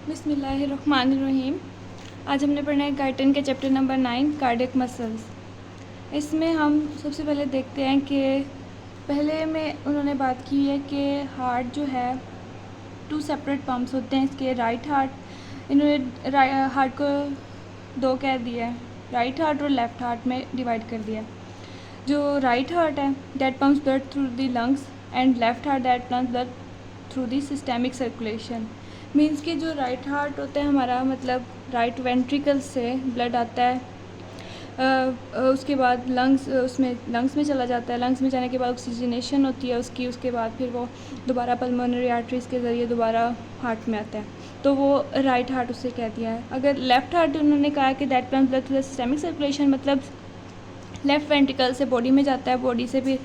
बिस्मिल्लाहिर्रहमानिर्रहीम। आज हमने पढ़ना है गाइटन के चैप्टर नंबर 9 कार्डियक मसल्स। इसमें हम सबसे पहले देखते हैं कि पहले में उन्होंने बात की है कि हार्ट जो है 2 सेपरेट पम्प्स होते हैं इसके। राइट हार्ट, इन्होंने हार्ट को 2 कह दिया है, राइट हार्ट और लेफ़्ट हार्ट में डिवाइड कर दिया। जो राइट हार्ट है that pumps blood through the lungs and left heart that pumps blood through the systemic circulation. Means कि जो राइट हार्ट होता है हमारा, मतलब राइट वेंट्रिकल से ब्लड आता है, उसके बाद लंग्स में चला जाता है। लंग्स में जाने के बाद ऑक्सीजनेशन होती है उसके बाद फिर वो दोबारा पल्मोनरी आर्टरीज़ के ज़रिए दोबारा हार्ट में आता है, तो वो राइट हार्ट उसे कह दिया है। अगर लेफ़्ट हार्ट उन्होंने कहा कि that pumps blood through the systemic circulation, मतलब लेफ़्ट वेंट्रिकल से बॉडी में जाता है, बॉडी से फिर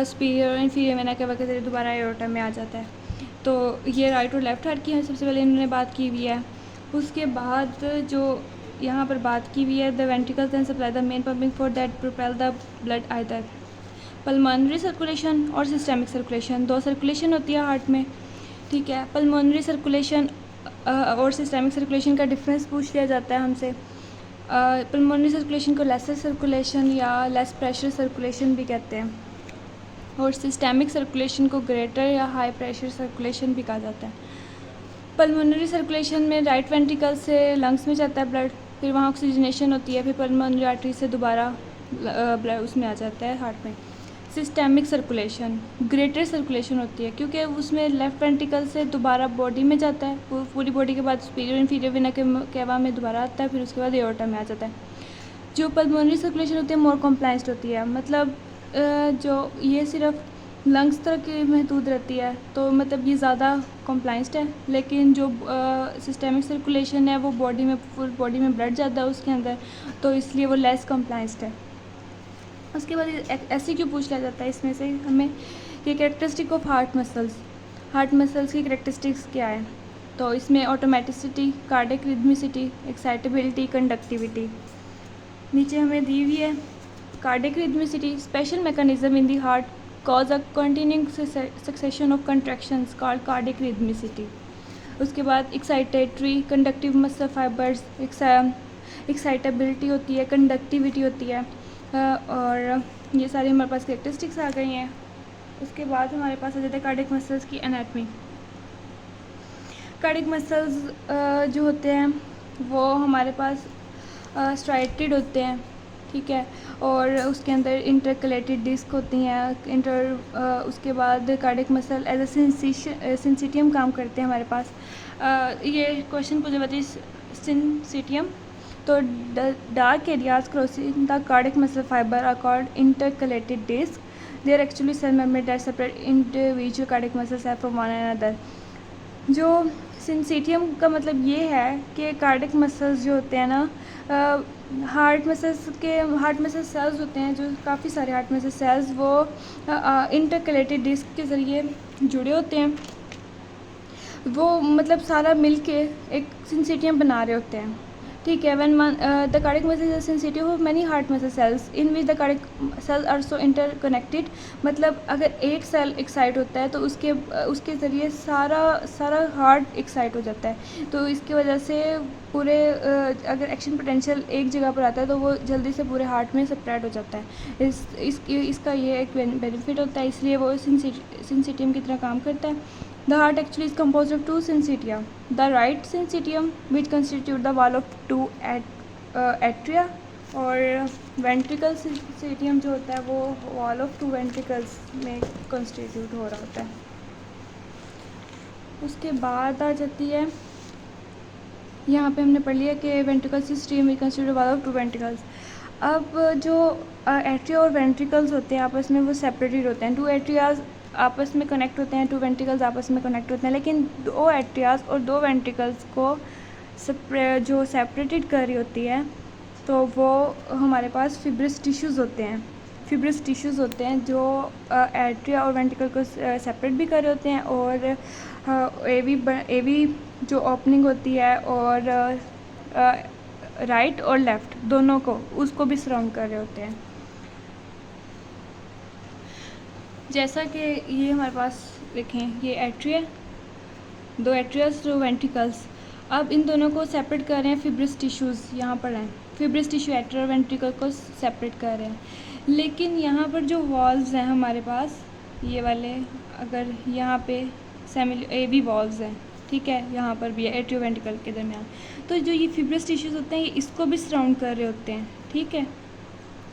सुपीरियर और इन्फीरियर वेना के वगैरह दोबारा एओर्टा में आ जाता है। तो ये राइट और लेफ़्ट हार्ट की सबसे पहले इन्होंने बात की हुई है। उसके बाद जो यहाँ पर बात की हुई है, the ventricles can supply the main pumping for that propel the blood either pulmonary circulation और सिस्टेमिक सर्कुलेशन। 2 सर्कुलेशन होती है हार्ट में, ठीक है। पल्मोनरी सर्कुलेशन और सिस्टेमिक सर्कुलेशन का डिफरेंस पूछ लिया जाता है हमसे। पल्मोनरी सर्कुलेशन को लेसर सर्कुलेशन या लेस प्रेशर सर्कुलेशन भी कहते हैं, और सिस्टेमिक सर्कुलेशन को ग्रेटर या हाई प्रेशर सर्कुलेशन भी कहा जाता है। पल्मोनरी सर्कुलेशन में राइट वेंट्रिकल से लंग्स में जाता है ब्लड, फिर वहाँ ऑक्सीजनेशन होती है, फिर पल्मोनरी आर्टरी से दोबारा ब्लड उसमें आ जाता है हार्ट में। सिस्टेमिक सर्कुलेशन ग्रेटर सर्कुलेशन होती है क्योंकि उसमें लेफ़्ट वेंट्रिकल से दोबारा बॉडी में जाता है, पूरी बॉडी के बाद सुपीरियर इन्फीरियर वेना केवा में दोबारा आता है, फिर उसके बाद एओर्टा में आ जाता है। जो पल्मोनरी सर्कुलेशन होती है मोर कॉम्प्लाइंस्ड होती है, मतलब जो ये सिर्फ लंग्स तक की महदूद रहती है, तो मतलब ये ज़्यादा कॉम्प्लाइंस्ड है। लेकिन जो सिस्टेमिक सर्कुलेशन है वो बॉडी में, फुल बॉडी में ब्लड जाता है उसके अंदर, तो इसलिए वो लेस कॉम्प्लाइंस्ड है। उसके बाद ऐसे क्यों पूछ लिया जाता है इसमें से हमें कि कैरेक्टरिस्टिक ऑफ हार्ट मसल्स की कैरेक्टरिस्टिक्स क्या है। तो इसमें automaticity, cardiac rhythmicity, excitability, conductivity नीचे हमें दी हुई है। Cardiac rhythmicity special mechanism in the heart cause a continuing succession of contractions called cardiac rhythmicity. उसके बाद excitatory conductive muscle fibres, excitability होती है, कंडक्टिविटी होती है, और ये सारी हमारे पास कैरेक्टरिस्टिक्स आ गई हैं। उसके बाद हमारे पास आ जाता है कार्डियक मसल्स की एनाटमी। कार्डियक मसल्स जो होते हैं वो हमारे पास स्ट्राइटेड होते हैं, ठीक है, और उसके अंदर इंटरकलेटेड डिस्क होती हैं। उसके बाद cardiac muscle as a syncytium काम करते हैं हमारे पास। ये क्वेश्चन पूछे जाती है सिंसिटियम। तो dark areas crossing the cardiac muscle fibre are called intercalated disc. They are actually cell membrane that separate individual cardiac muscles from one another. जो सिंसिटियम का मतलब ये है कि कार्डियक मसल्स जो होते हैं ना, हार्ट मसल सेल्स होते हैं, जो काफ़ी सारे हार्ट मसल सेल्स वो इंटरकलेटेड डिस्क के ज़रिए जुड़े होते हैं। वो मतलब सारा मिलके एक सिंसिटियम बना रहे होते हैं, ठीक है। When the cardiac muscle is sensitive of many heart muscle cells in which the cardiac cells are so interconnected. मतलब अगर एक सेल एक्साइट होता है तो उसके ज़रिए सारा हार्ट एक्साइट हो जाता है। तो इसकी वजह से पूरे अगर एक्शन पोटेंशियल एक जगह पर आता है तो वो जल्दी से पूरे हार्ट में स्प्रेड हो जाता है। इसका ये एक बेनिफिट होता है, इसलिए वो सिंसिटियम की तरह काम करता है। The heart actually is composed of 2 syncytia. The right syncytium, which constitute the wall of 2 atria, और ventricle syncytium जो होता है वो wall of 2 ventricles में constitute हो रहा होता है। उसके बाद आ जाती है, यहाँ पे हमने पढ़ लिया कि ventricle syncytium which constitute the wall of 2 ventricles। अब जो एट्रिया और वेंट्रिकल्स होते हैं आपस में वो सेपरेटेड होते हैं। 2 एट्रियाज आपस में कनेक्ट होते हैं, 2 वेंट्रिकल्स आपस में कनेक्ट होते हैं, लेकिन 2 एट्रियाज और 2 वेंट्रिकल्स को जो सेपरेटेड कर रही होती है तो वो हमारे पास फिब्रस टिश्यूज़ होते हैं जो एट्रिया और वेंट्रिकल को सेपरेट भी कर रहे होते हैं, और एवी जो ओपनिंग होती है और राइट और लेफ़्ट दोनों को उसको भी सराउंड कर रहे होते हैं। जैसा कि ये हमारे पास देखें, ये एट्रिया, 2 एट्रियास 2 वेंट्रिकल्स। अब इन दोनों को सेपरेट कर रहे हैं, फिब्रिस टिश्यूज़ यहाँ पर हैं, फिब्रिस टिश्यू एट्रियल वेंट्रिकल को सेपरेट कर रहे हैं। लेकिन यहाँ पर जो वॉल्व्स हैं हमारे पास, ये वाले, अगर यहाँ पे एवी वॉल्व्स हैं, ठीक है, यहाँ पर भी है एट्रियल वेंट्रिकल के दरमियान। तो जो ये फिब्रिस टिश्यूज़ होते हैं ये इसको भी सराउंड कर रहे होते हैं, ठीक है,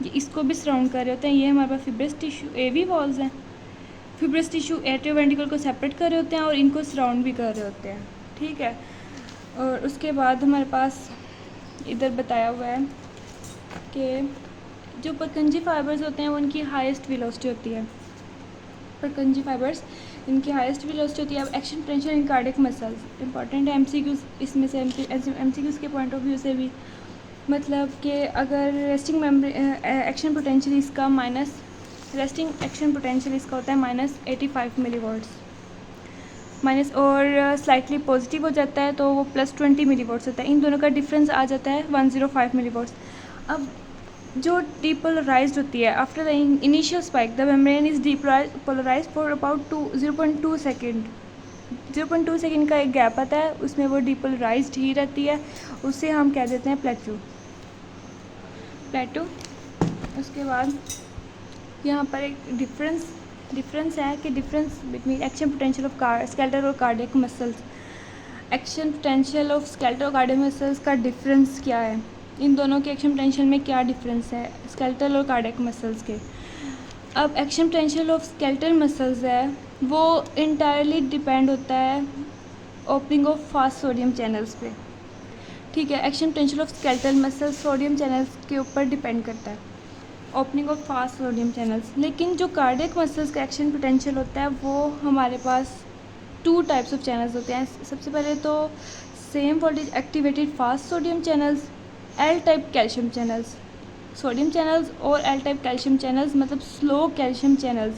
ये इसको भी सराउंड कर रहे होते हैं। ये हमारे पास फिब्रिस टिश्यू एवी वॉल्व्स हैं, फिब्रिस टिश्यू एट्रियल वेंट्रिकल को सेपरेट कर रहे होते हैं और इनको सराउंड भी कर रहे होते हैं, ठीक है। और उसके बाद हमारे पास इधर बताया हुआ है कि जो परकंजी फाइबर्स होते हैं वो उनकी हाईएस्ट वेलोसिटी होती है, परकंजी फाइबर्स इनकी हाईएस्ट वेलोसिटी होती है। अब action potential in cardiac muscles important है, एमसीक्यूज इसमें से एमसीक्यूज के पॉइंट ऑफ व्यू से भी, मतलब कि अगर रेस्टिंग मेम्ब्रेन एक्शन पोटेंशियल इसका रेस्टिंग एक्शन पोटेंशियल इसका होता है -85 मिलीवॉट्स, माइनस और स्लाइटली पॉजिटिव हो जाता है तो वो +20 मिलीवॉट्स होता है। इन दोनों का डिफरेंस आ जाता है 105 मिलीवॉट्स। अब जो डीपोलराइज्ड होती है, after the initial spike the membrane is depolarised for about 0.2 second, 0.2 second का एक गैप आता है, उसमें वो डीपोलराइज्ड ही रहती है, उसे हम कह देते हैं प्लेटो। उसके बाद यहाँ पर एक डिफरेंस है कि difference between action potential of skeletal और cardiac muscles. Action potential of skeletal और कार्डियक मसल्स का डिफरेंस क्या है, इन दोनों के एक्शन पोटेंशियल में क्या डिफरेंस है स्केलेटल और कार्डियक मसल्स के। अब action potential of skeletal muscles है वो इंटायरली डिपेंड होता है opening of fast sodium channels पे, ठीक है। Action potential of skeletal muscles sodium channels के ऊपर डिपेंड करता है, opening of fast sodium channels. लेकिन जो कार्डियक मसल्स का एक्शन पोटेंशियल होता है वो हमारे पास 2 टाइप्स ऑफ चैनल्स होते हैं। सबसे पहले तो same voltage activated fast sodium channels, L type calcium channels, sodium channels और एल टाइप कैल्शियम चैनल्स मतलब slow calcium channels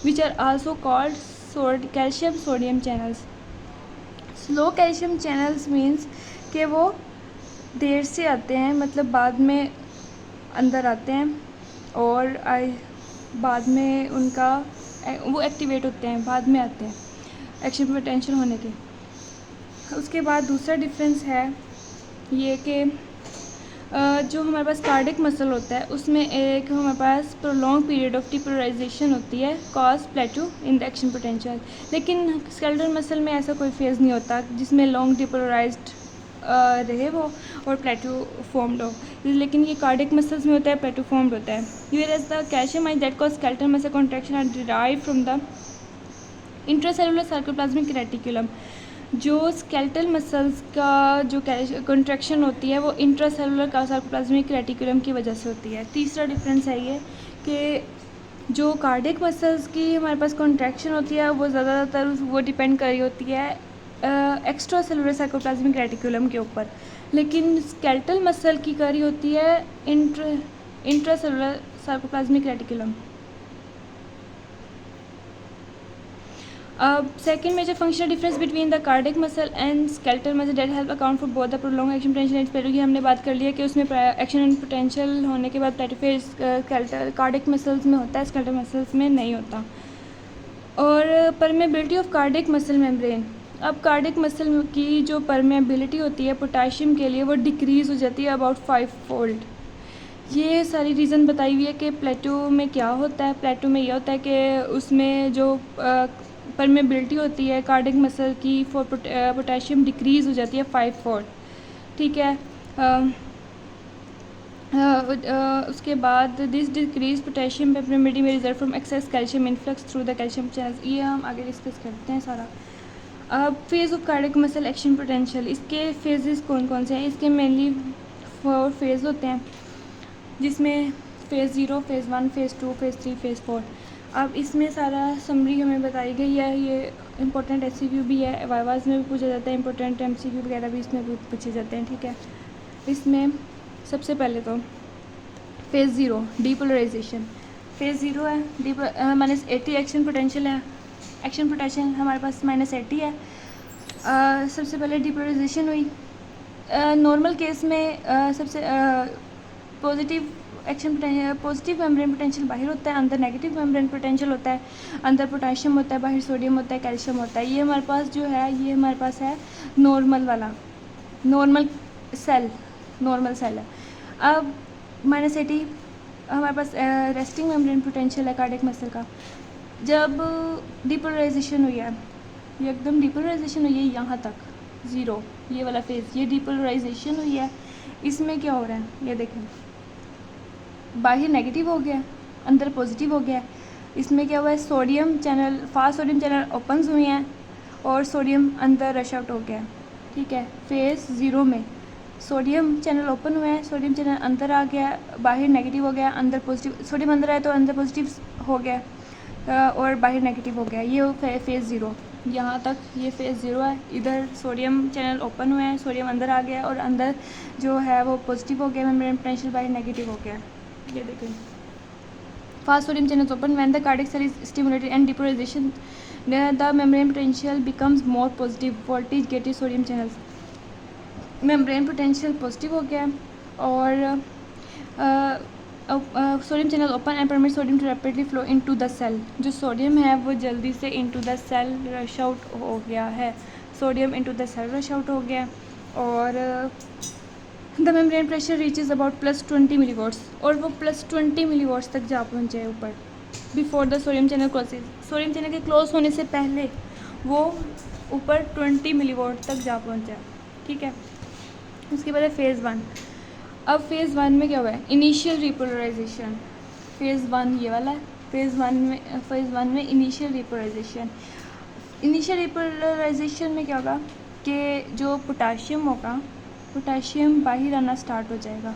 which are also called calcium sodium channels. Slow calcium channels means कि वो देर से आते हैं, मतलब बाद में अंदर आते हैं और बाद में उनका वो एक्टिवेट होते हैं, बाद में आते हैं एक्शन पोटेंशियल होने के। उसके बाद दूसरा डिफरेंस है ये कि जो हमारे पास कार्डियक मसल होता है उसमें एक हमारे पास प्रोलॉन्ग पीरियड ऑफ डिपोलराइजेशन होती है cause प्लेटू in the action potential. लेकिन स्केलेटल मसल में ऐसा कोई फेज़ नहीं होता जिसमें लॉन्ग डिपोलराइज्ड रहे वो और प्लेटू फॉर्म्ड हो, लेकिन ये कार्डियक मसल्स में होता है, प्लेटू फॉर्म्ड होता है। Whereas the calcium ions that cause skeletal muscle contraction are derived from the intracellular sarcoplasmic reticulum। जो स्केलेटल मसल्स का जो कंट्रैक्शन होती है वो इंट्रासेलुलर का सार्कोप्लाज्मिक रेटिकुलम की वजह से होती है। तीसरा डिफरेंस है ये कि जो कार्डियक मसल्स की हमारे पास कंट्रैक्शन होती है वो ज़्यादातर वो डिपेंड कर रही होती है एक्स्ट्रा सेलुलर सार्कोप्लाज्मिक रेटिकुलम के ऊपर, लेकिन स्केलेटल मसल की कर रही होती है intracellular sarcoplasmic reticulum. Second major functional difference between the cardiac muscle and skeletal muscle that help account for both the prolonged action potential and प्लेटो की हमने बात कर ली है कि उसमें एक्शन पोटेंशियल होने के बाद प्लेटो फेज स्केलेटल कार्डियक मसल्स में होता है, स्केलेटल मसल्स में नहीं होता। और permeability of cardiac muscle membrane, अब कार्डियक मसल की जो परमेबिलिटी होती है पोटाशियम के लिए वो डिक्रीज़ हो जाती है अबाउट 5 फोल्ड। ये सारी रीज़न बताई हुई है कि प्लेटो में क्या होता है। प्लेटो में यह होता है कि उसमें जो परमेबिलिटी होती है कार्डियक मसल की फॉर पोटेशियम डिक्रीज़ हो जाती है 5 फोल्ड, ठीक है। उसके बाद दिस डिक्रीज पोटेशियम परमेबिलिटी में result from excess calcium influx through the calcium channels. ये हम आगे डिस्कस करते हैं सारा। अब phase of cardiac muscle action potential, इसके फेजेस कौन कौन से हैं? इसके मेनली 4 फेज़ होते हैं जिसमें phase 0, phase 1, phase 2, phase 3, phase 4। अब इसमें सारा समरी हमें बताई गई है। ये इंपॉर्टेंट एमसीक्यू भी है, वाइवास में भी पूछा जाता है, इंपॉर्टेंट एमसीक्यू वगैरह भी इसमें पूछे जाते हैं, ठीक है। इसमें सबसे पहले तो फ़ेज़ 0 डीपोलराइजेशन। फ़ेज़ 0 है -80 एक्शन पोटेंशियल है, एक्शन पोटेंशियल हमारे पास -80 है। सबसे पहले डीपोलराइजेशन हुई। नॉर्मल केस में सबसे positive action positive membrane potential बाहर होता है, अंदर नेगेटिव मेम्ब्रेन पोटेंशियल होता है, अंदर पोटेशियम होता है, बाहर सोडियम होता है, कैल्शियम होता है। ये हमारे पास जो है ये हमारे पास है नॉर्मल वाला, नॉर्मल सेल है। अब -80 हमारे पास रेस्टिंग मेम्ब्रेन पोटेंशियल है कार्डियक मसल का। जब डिपोलराइजेशन हुई है, ये एकदम डिपोलराइजेशन हुई है यहाँ तक 0, ये वाला फेज़, ये डिपोलराइजेशन हुई है। इसमें क्या हो रहा है ये देखें, बाहर नेगेटिव हो गया, अंदर पॉजिटिव हो गया। इसमें क्या हुआ है, sodium channel, fast sodium channel open हुई हैं और सोडियम अंदर रश आउट हो गया। ठीक है, फेज़ 0 में सोडियम चैनल ओपन हुए हैं, सोडियम चैनल अंदर आ गया, बाहर नेगेटिव हो गया, अंदर पॉजिटिव। सोडियम अंदर आया तो अंदर पॉजिटिव हो गया और बाहर नेगेटिव हो गया। ये फेज़ 0, यहाँ तक ये फेज़ 0 है। इधर सोडियम चैनल ओपन हुए हैं, सोडियम अंदर आ गया और अंदर जो है वो पॉजिटिव हो गया, मेम्ब्रेन पोटेंशियल बाहर नेगेटिव हो गया। ये देखें, fast sodium channels open when the cardiac cell is stimulated and depolarization the membrane potential becomes more positive, voltage gated sodium channels, membrane potential positive हो गया और sodium channel open and permit sodium to rapidly flow into the cell. जो sodium है वो जल्दी से into the cell rush out हो गया है, sodium into the cell rush out हो गया और the membrane pressure reaches about +20 millivolts, और वो +20 मिलीवॉट्स तक जा पहुँचे ऊपर before the sodium channel closes. Sodium channel के क्लोज होने से पहले वो ऊपर 20 मिलीवॉट तक जा पहुँचा। ठीक है, उसके बाद है फेज़ 1। अब फेज़ 1 में क्या हुआ है, इनिशियल रिपोलराइजेशन। फेज़ 1 ये वाला है। फेज़ 1 में इनिशियल रिपोलराइजेशन। इनिशियल रिपोलराइजेशन में क्या होगा कि जो पोटाशियम होगा, पोटाशियम बाहर आना स्टार्ट हो जाएगा।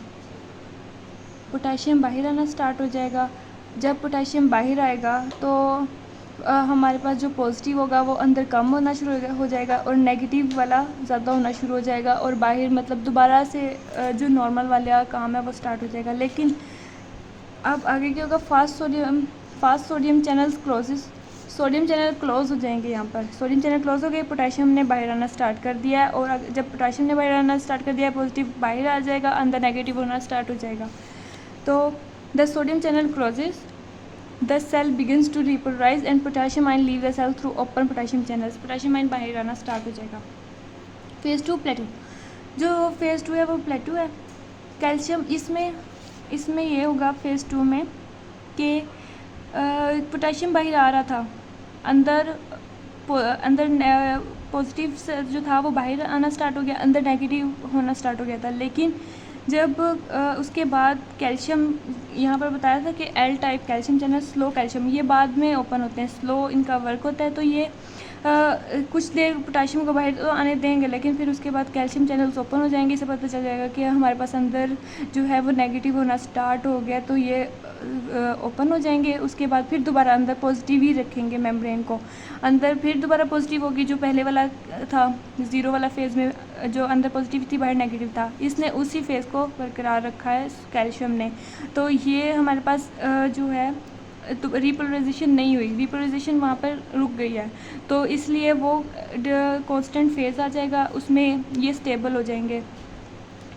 पोटाशियम बाहर आना स्टार्ट हो जाएगा। जब पोटाशियम बाहर आएगा तो हमारे पास जो पॉजिटिव होगा वो अंदर कम होना शुरू हो जाएगा और नेगेटिव वाला ज़्यादा होना शुरू हो जाएगा और बाहर मतलब दोबारा से जो नॉर्मल वाला काम है वो स्टार्ट हो जाएगा। लेकिन अब आगे क्या होगा, fast sodium channels closes, sodium channel close हो जाएंगे। यहाँ पर सोडियम चैनल क्लोज हो गए, पोटाशियम ने बाहर आना स्टार्ट कर दिया है और जब पोटाशियम ने बाहर आना स्टार्ट कर दिया, पॉजिटिव बाहर आ जाएगा, अंदर नेगेटिव होना स्टार्ट हो जाएगा। तो the sodium channel closes, the cell begins to repolarise and potassium ion leave the cell through open potassium channels. Potassium ion बाहर आना स्टार्ट हो जाएगा। Phase 2 plateau. जो फेज़ 2 है वो प्लेटू है। कैल्शियम इसमें ये होगा फेज़ 2 में कि पोटाशियम बाहर आ रहा था, अंदर पॉजिटिव जो था वो बाहर आना स्टार्ट हो गया, अंदर नेगेटिव होना स्टार्ट हो गया था। लेकिन जब उसके बाद कैल्शियम, यहाँ पर बताया था कि L type calcium channel, slow calcium, ये बाद में ओपन होते हैं, स्लो इनका वर्क होता है। तो ये कुछ देर पोटाशियम को बाहर तो आने देंगे, लेकिन फिर उसके बाद कैल्शियम चैनल्स ओपन हो जाएंगे। इससे पता चल जाएगा कि हमारे पास अंदर जो है वो नेगेटिव होना स्टार्ट हो गया, तो ये ओपन हो जाएंगे। उसके बाद फिर दोबारा अंदर पॉजिटिव ही रखेंगे मेम्ब्रेन को, अंदर फिर दोबारा पॉजिटिव होगी। जो पहले वाला था 0 वाला फेज़ में जो अंदर पॉजिटिव थी बाहर नेगेटिव था, इसने उसी फेज़ को बरकरार रखा है कैल्शियम ने। तो ये हमारे पास जो है तो रिपोलराइजेशन नहीं हुई, रिपोलराइजेशन वहाँ पर रुक गई है, तो इसलिए वो कांस्टेंट फेज़ आ जाएगा, उसमें ये स्टेबल हो जाएंगे।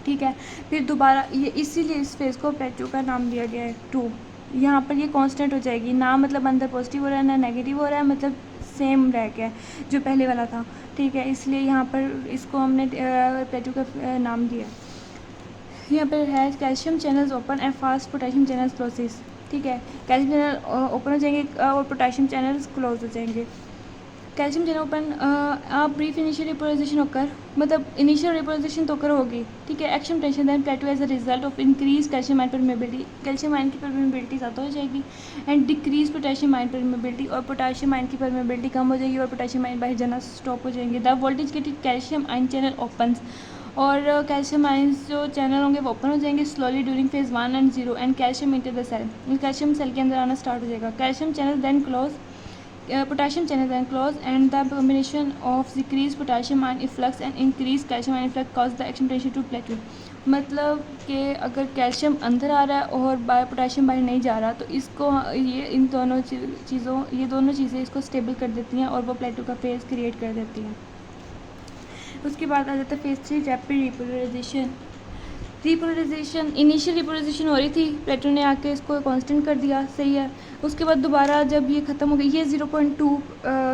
ठीक है, फिर दोबारा ये इसीलिए इस फेज़ को प्लेटू का नाम दिया गया है 2। यहाँ पर ये कांस्टेंट हो जाएगी ना, मतलब अंदर पॉजिटिव हो रहा है ना नेगेटिव हो रहा है, मतलब सेम रह गया जो पहले वाला था। ठीक है, इसलिए यहाँ पर इसको हमने प्लेटू का नाम दिया। यहाँ पर है calcium channels open and fast potassium channels closes. ठीक है, कैल्शियम चैनल ओपन हो जाएंगे और पोटेशियम चैनल्स क्लोज हो जाएंगे। कैल्शियम चैनल ओपन आप ब्रीफ इनिशियल रिपोलराइजेशन होकर, मतलब इनिशियल रिपोलराइजेशन तो कर होगी। ठीक है, action potential then plateau as a result of increase calcium ion permeability, calcium ion की परमेबिलिटी ज़्यादा हो जाएगी and decrease potassium ion permeability, और पोटेशियम आयन की परमेबिलिटी कम हो जाएगी और पोटेशियम आयन बाहर जाना स्टॉप हो जाएंगे। The voltage gated calcium ion channel opens, और कैल्शियम आयंस जो चैनल होंगे वो ओपन हो जाएंगे slowly during phase 1 and 0 and calcium enter the cell, calcium cell के अंदर आना स्टार्ट हो जाएगा। Calcium channel then close, potassium channel then close and the combination of decrease potassium ion efflux and increase calcium ion efflux cause the action potential to plateau. मतलब कि अगर calcium अंदर आ रहा है और पोटेशियम बाहर नहीं जा रहा, तो इसको ये दोनों चीज़ें इसको स्टेबल कर देती हैं और वो प्लेटू का फेज़ क्रिएट कर देती हैं। उसके बाद आ जाता है phase 3 rapid repolarisation. Initial repolarisation हो रही थी, प्लेटू ने आके इसको कांस्टेंट कर दिया, सही है। उसके बाद दोबारा जब ये ख़त्म हो गई, ये 0.2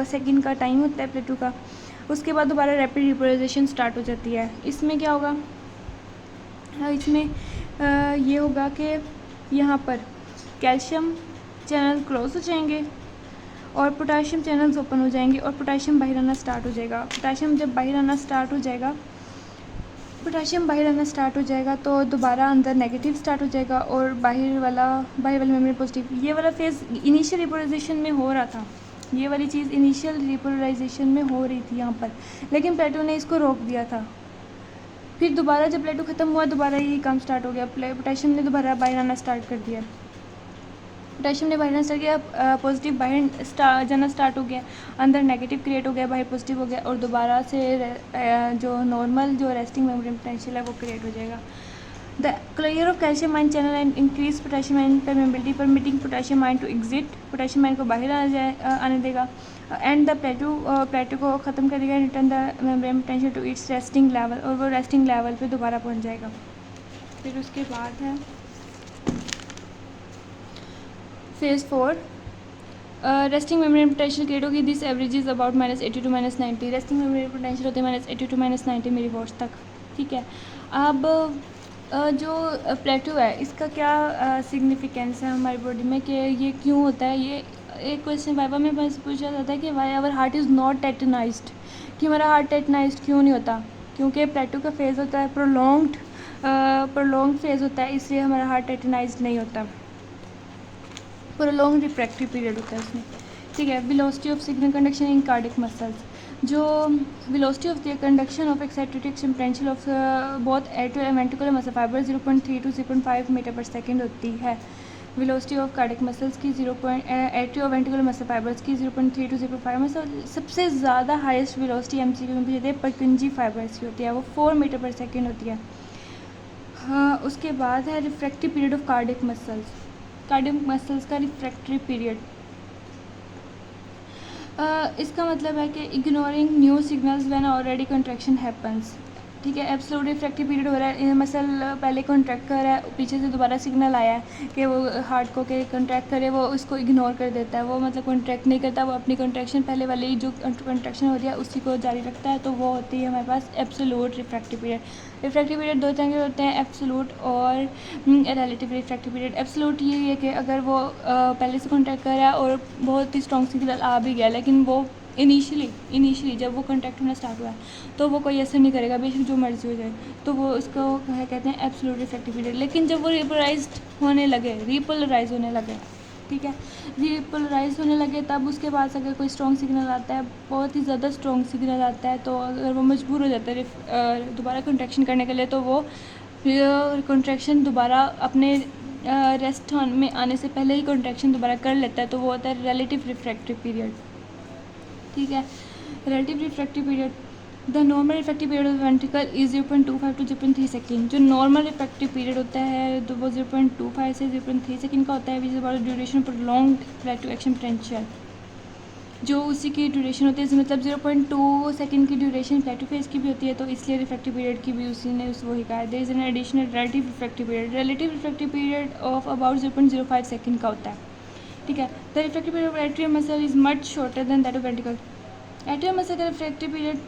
सेकंड का टाइम होता है प्लेटू का। उसके बाद दोबारा रैपिड रिपोलाइजेशन स्टार्ट हो जाती है। इसमें क्या होगा, इसमें ये होगा कि यहाँ पर कैल्शियम चैनल क्लोज हो जाएंगे और पोटाशियम चैनल्स ओपन हो जाएंगे और पोटाशियम बाहर आना स्टार्ट हो जाएगा। पोटाशियम जब बाहर आना स्टार्ट हो जाएगा, तो दोबारा अंदर नेगेटिव स्टार्ट हो जाएगा और बाहर वाला मेम्ब्रेन पॉजिटिव। ये वाला फेज़ इनिशियल रिपोलाइजेशन में हो रहा था, ये वाली चीज़ इनिशियल रिपोलाइजेशन में हो रही थी यहाँ पर, लेकिन प्लेटो ने इसको रोक दिया था। फिर दोबारा जब प्लेटो ख़त्म हुआ, दोबारा यही काम स्टार्ट हो गया, पोटेशियम ने दोबारा बाहर आना स्टार्ट कर दिया। पोटेशियम ने बाहर आना स्टार्ट किया, पॉजिटिव बाहर जाना स्टार्ट हो गया, अंदर नेगेटिव क्रिएट हो गया, बाहर पॉजिटिव हो गया और दोबारा से जो नॉर्मल जो रेस्टिंग मेम्ब्रेन पोटेंशियल है वो क्रिएट हो जाएगा। The clear of calcium ion channel and increase potassium ion permeability permitting potassium ion to exit, potassium ion को बाहर आने देगा एंड द प्लेटो को ख़त्म कर देगा, return the membrane potential to its resting level, और वो रेस्टिंग लेवल पे दोबारा पहुंच जाएगा। फिर उसके बाद है phase 4, resting membrane potential create होगी। This average is about -80 to -90। Resting membrane potential होते हैं -80 to -90 मिलीवॉट्स तक, ठीक है। अब जो प्लेटो है इसका क्या सिग्निफिकेंस है हमारी बॉडी में, कि ये क्यों होता है। ये एक क्वेश्चन वाइवा में पूछा जाता है कि why our heart is not tetanized, कि हमारा हार्ट टेटनाइज्ड क्यों नहीं होता, क्योंकि प्लेटो का फेज़ होता है प्रोलॉन्ग फेज़ होता है, इसलिए हमारा हार्ट टेटनाइज्ड नहीं होता। प्रोलॉन्ग रिफ्रैक्टिव पीरियड होता है उसमें, ठीक है। Velocity of signal conduction in cardiac muscles, जो velocity of the conduction of excited potential of both atrial and ventricular muscle fibre 0.3 to 0.5 metre पर सेकेंड होती है। वेलोसिटी ऑफ कार्डियक मसल्स की एट्रियल और वेंट्रिकुलर मसल फाइबर्स की 0.3 to 0.5 में सबसे ज़्यादा हाईएस्ट वेलोसिटी एमसीक्यू में पूछी जाती है परकिंजी फाइबर्स की होती है, वो 4 मीटर पर सेकेंड होती है। हाँ, उसके बाद है refractive period of cardiac muscles का रिफ्रैक्टरी पीरियड। इसका मतलब है कि ignoring new signals when already contraction happens, ठीक है। एब्सोल्यूट रिफ्रैक्टिव पीरियड हो रहा है, मसल पहले कॉन्ट्रैक्ट कर रहा है, पीछे से दोबारा सिग्नल आया है कि वो हार्ट को के कॉन्ट्रैक्ट करे, वो उसको इग्नोर कर देता है, वो मतलब कॉन्ट्रैक्ट नहीं करता, वो अपनी कॉन्ट्रैक्शन पहले वाली जो कॉन्ट्रैक्शन हो रही है उसी को जारी रखता है, तो वो होती है हमारे पास absolute refractory period. Refractory period दो तरह के होते हैं, एब्सोल्यूट और रिलेटिव रिफ्रैक्टिव पीरियड। एब्सोल्यूट ये है कि अगर वो पहले से कॉन्ट्रैक्ट कर रहा है और बहुत ही स्ट्रॉन्ग सिग्नल आ भी गया, लेकिन वो इनिशियली जब वो कॉन्ट्रैक्ट होना स्टार्ट हुआ है तो वो कोई असर नहीं करेगा, बेशक जो मर्जी हो जाए, तो वो उसको कहते हैं एब्सोल्यूट रिफ्रैक्टिव पीरियड। लेकिन जब वो रिपोलराइज होने लगे, ठीक है, रिपोलराइज होने लगे, तब उसके बाद अगर कोई स्ट्रॉन्ग सिग्नल आता है, बहुत ही ज़्यादा स्ट्रॉन्ग सिग्नल आता है, तो अगर वो मजबूर हो जाता है दोबारा कॉन्ट्रैक्शन करने के लिए, तो वो कॉन्ट्रैक्शन दोबारा अपने रेस्ट में आने से पहले ही कॉन्ट्रैक्शन दोबारा कर लेता है, तो वो होता है रिलेटिव रिफ्रैक्टिव पीरियड, ठीक है। Relative refractive period, the normal refractive period of ventricle is 0.25 to 0.3 second. जो नॉर्मल रिफ्रैक्टिव पीरियड होता है तो वो 0.25 से 0.3 सेकेंड का होता है, which is about duration prolonged plateau action potential, जो उसी की ड्यूरेशन होती है, मतलब 0.2 सेकेंड की ड्यूरेशन प्लेटो फेज की भी होती है, तो इसलिए रिफ्रैक्टिव पीरियड की भी उसी ने वही कहा है। There is an additional relative refractive period, relative refractive period of about 0.05 second का होता है, ठीक है। The refractive period of atrial muscle is much shorter than that of ventricle. Atrial muscle का रिफ्रैक्टिव पीरियड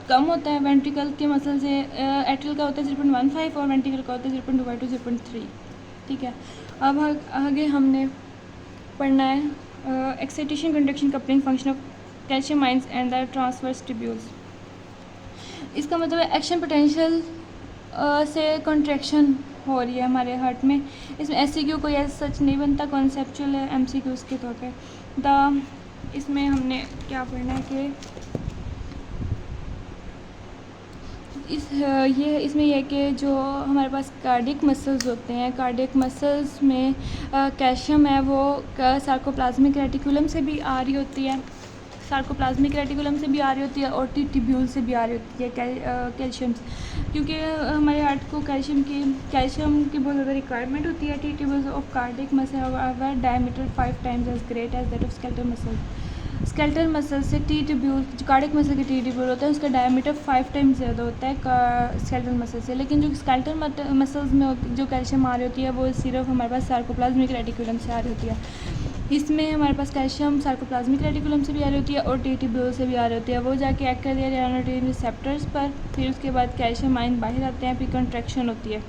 कम होता है वेंट्रिकल के मसल से, एट्रियल का होता है 0.15 और वेंट्रिकल का होता है 0.25 to 0.3, ठीक है। अब आगे हमने पढ़ना है excitation conduction coupling function of calcium ions and the transverse tubules. इसका मतलब है एक्शन पोटेंशियल से कॉन्ट्रैक्शन हो रही है हमारे हार्ट में। इसमें एससीक्यू कोई ऐसा सच नहीं बनता, कॉन्सेप्चुअल है एमसीक्यूज़ के तौर पे। इसमें हमने क्या पढ़ना है कि इसमें यह है कि जो हमारे पास कार्डियक मसल्स होते हैं, कार्डियक मसल्स में कैल्शियम है वो सार्कोप्लाज्मिक रेटिकुलम से भी आ रही होती है, और ट्यूब्यूल से भी आ रही होती है कैल्शियम, क्योंकि हमारे हार्ट को कैल्शियम की बहुत ज़्यादा रिक्वायरमेंट होती है। Tubules of cardiac muscle our diameter 5 times as great as that of skeletal muscle. Skeletal muscle से ट्यूब्यूल, जो कार्डियक मसल के ट्यूब्यूल होता है उसका डायमीटर 5 times ज़्यादा होता है स्केलेटल मसल से, लेकिन जो स्केलेटल मसल्स में जो कैल्शियम आ रही होती है वो सिर्फ हमारे पास सार्कोप्लाज्मिक रेटिकुलम से आ रही होती है। इसमें हमारे पास कैल्शियम सार्कोप्लाज्मिक रेटिकुलम से भी आ रही होती है और टीटीब्यूल से भी आ रही होती है। वो जाके एक्ट कर दिया रेटिनोडाइन रिसेप्टर्स पर, फिर उसके बाद कैल्शियम आयन बाहर आते हैं, फिर कंट्रैक्शन होती है।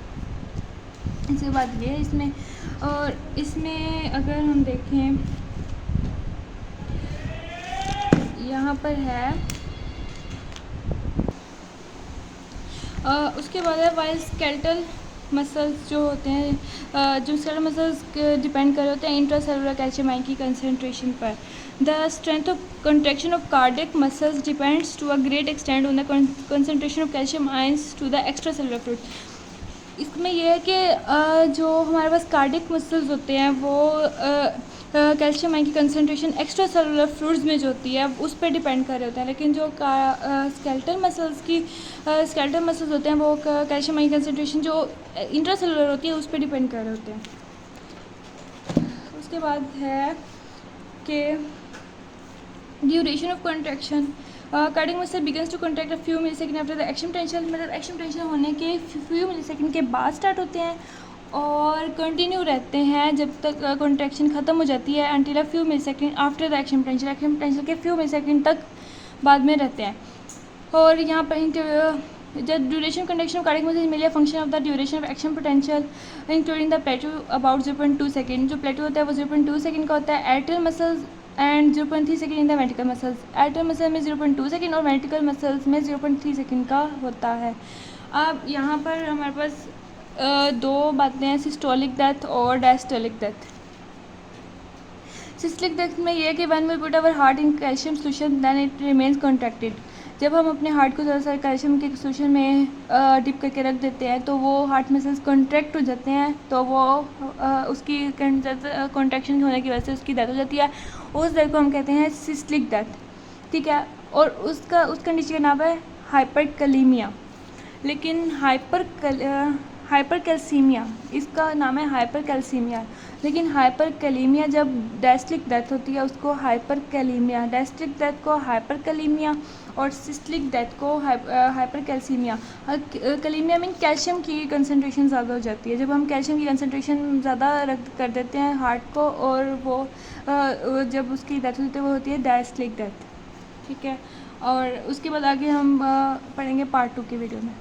इसके बाद ये है इसमें। और इसमें अगर हम देखें यहाँ पर है उसके बाद है वाइल स्केलेटल मसल्स जो होते हैं, जो स्केलेटल मसल्स डिपेंड कर रहे होते हैं इंट्रासेलुलर कैल्शियम आयन की कंसनट्रेशन पर। The strength of contraction of cardiac muscles depends to a great extent on the concentration of calcium ions to the extra cellular fluid. इसमें यह है कि जो हमारे पास कार्डियक मसल्स होते हैं वो कैल्शियम आयन की कंसनट्रेशन एक्स्ट्रा सेलुलर फ्लूइड्स में जो होती है उस पर डिपेंड कर रहे होते हैं, लेकिन जो स्केलेटल मसल्स होते हैं वो कैल्शियम आयन की कंसनट्रेशन जो इंट्रा सेलुलर होती है उस पर डिपेंड कर रहे होते हैं। उसके बाद है कि duration of contraction. Cardiac muscle begins to contract a few millisecond after the action potential, मतलब एक्शन पोटेंशियल होने के फ्यू मिली सेकेंड के बाद स्टार्ट होते हैं और कंटिन्यू रहते हैं जब तक कॉन्ट्रैक्शन ख़त्म हो जाती है, until a few millisecond after the action potential के फ्यू मिली सेकेंड तक बाद में रहते हैं। और यहाँ पर जब duration conduction of cardiac muscle मिले function of the duration of action potential including the plateau about 0.2 second. जो प्लेटू होता है वो 0.2 सेकेंड का होता है। Atrial muscles and 0.3 second in the ventricle muscles. Atrial muscle में 0.2 सेकेंड और वेंट्रिकल मसल्स में 0.3 सेकेंड का होता है। अब यहाँ पर हमारे पास दो बातें हैं, सिस्टोलिक डेथ और डायस्टोलिक डेथ। सिस्टोलिक डेथ में ये है कि when we put our heart in calcium solution then it remains contracted. जब हम अपने हार्ट को ज़्यादा सारे कैल्शियम के सोल्यूशन में डिप करके रख देते हैं तो वो हार्ट मसल्स कॉन्ट्रैक्ट हो जाते हैं, तो वो उसकी कॉन्ट्रैक्शन होने की वजह से उसकी डेथ हो जाती है। उस डेथ को हम कहते हैं सिस्टोलिक डेथ, ठीक है। और उस कंडीशन का नाम है हाइपरकैलेमिया। लेकिन हाइपरकैल्सीमिया, इसका नाम है हाइपरकैल्सीमिया। लेकिन हाइपरकैलेमिया जब डायस्टोलिक डेथ होती है उसको हाइपरकैलेमिया, डायस्टोलिक डेथ को हाइपरकैलेमिया और सिस्टोलिक डेथ को हाइपरकैल्सीमिया। कैलेमिया मीन कैल्शियम की कंसनट्रेशन ज़्यादा हो जाती है। जब हम कैल्शियम की कंसनट्रेशन ज़्यादा रख कर देते हैं हार्ट को और वो जब उसकी डेथ होती है वो होती है डायस्टोलिक डेथ, ठीक है। और उसके बाद आगे हम पढ़ेंगे पार्ट 2 की वीडियो में।